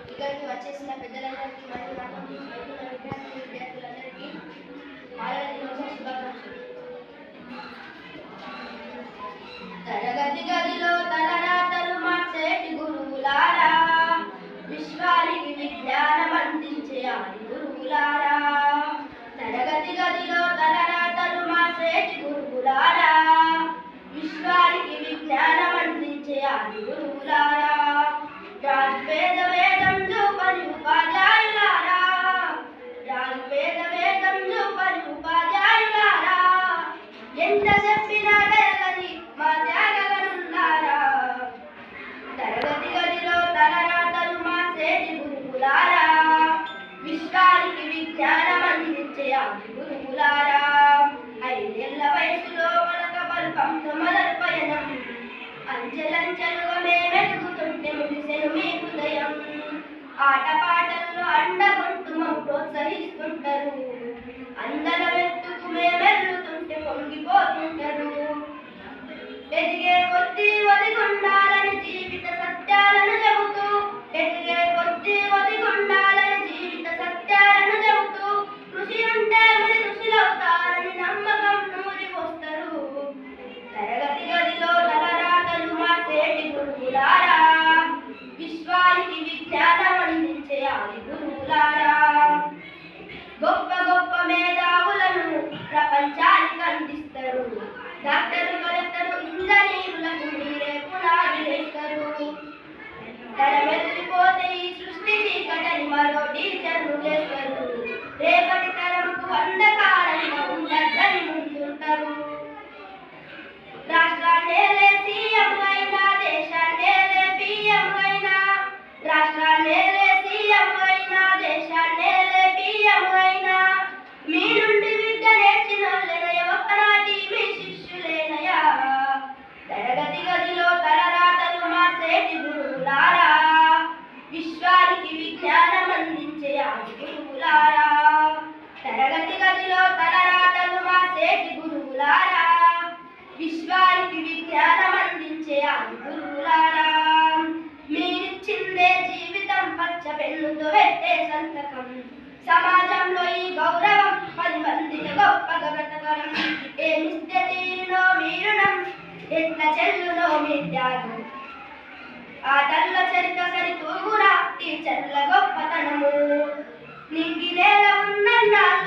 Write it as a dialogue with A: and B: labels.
A: ఇక్కడికి వచ్చేసిన పెద్దలందరికీ మరియు విద్యార్థులందరికీ తరగతి గదిలో తలరాతలు మార్చేటి గురువులారా, విశ్వానికి విజ్ఞానం అందించే ఆది గురువులారా. తరగతి గదిలో తలరాతలు మార్చేటి గురువులారా, విశ్వానికి విజ్ఞానం అందించే ఆది గురువులారా. రాజుపేద వేదం చూపని ఉపాధ్యాయులారా, రాజుపేద వేదం చూపని ఉపాధ్యాయులారా, ఎంత చెప్పినా తెరగని మా త్యాగనులారా. తరగతి గదిలో తలరాతలు మార్చేటి గురువులారా, విశ్వానికి విజ్ఞానం అందించే ఆది గురువులారా. 5 ఏళ్ల వయసులో మొలక పల్పంతో మొదలు పయనం, అంచెలంచెలుగా మేమెదుగుతుంటే ముగిసెను మీ హృదయం. ఆటపాటల్లో అండగొంటూ మమ్ము ప్రోత్సహిస్తుంటారు, అందలమెత్తుకు మేమెల్లుతుంటే పొంగిపోతుంటారు. ఎదిగే కొద్దీ ఒదిగుండాలని జీవిత సత్యాలను చెబుతూ, ఎదిగే కొద్దీ ఒదిగుండాలని జీవిత సత్యాలను చెబుతూ, కృషి ఉంటే మరి ఋషులవుతారని నమ్మకం నూరిపోస్తారు. తరగతి గదిలో తలరాతలు మార్చేటి గురువులారా, విశ్వానికి విజ్ఞానం అందించే ఆది గురువులారా. గొప్ప గొప్ప మేధావులను ప్రపంచానికి అందిస్తారు, డాక్టరు కలెక్టరు ఇంజనీరులకు మీరే పునాది వేస్తారు. తరమెల్లిపోతే ఈ సృష్టి చీకటని మరో టీచర్లు చేస్తారు, రేపటి తరంకు అంధకారంగా ఉండద్దని ముందుంటారు. రాష్ట్రాన్నేలే సీఎం అయినా, దేశాన్నేలే పిఎం అయినా, రాష్ట్రాన్నేలే సీఎం అయినా, దేశాన్నేలే పిఎం అయినా, మీ నుండి విద్య నేర్చినోళ్ళనయ ఒక్కనాటి మీ శిష్యులేనయా. తరగతి గదిలో తలరాతలు మార్చేటి గురువులారా, విశ్వానికి విజ్ఞానం అందించే ఆది గురువులారా. తరగతి గదిలో తలరాతలు మార్చేటి గురువులారా, విశ్వానికి విజ్ఞానం అందించే ఆది గురువులారా. మీరిచ్చిందే జీవితం పచ్చ పెన్నుతో పెట్టే సంతకం, సమాజంలో ఈ గౌరవం 10 మందికి గొప్పగా బ్రతకడం. ఏమిస్తే తీరునో మీరుణం, ఎట్ల చెల్లునో మీ త్యాగం. ఆటల్లో చరిత్ర సరితూగురా టీచర్ల గొప్పతనము, నింగి నేల ఉన్నన్నాళ్ళు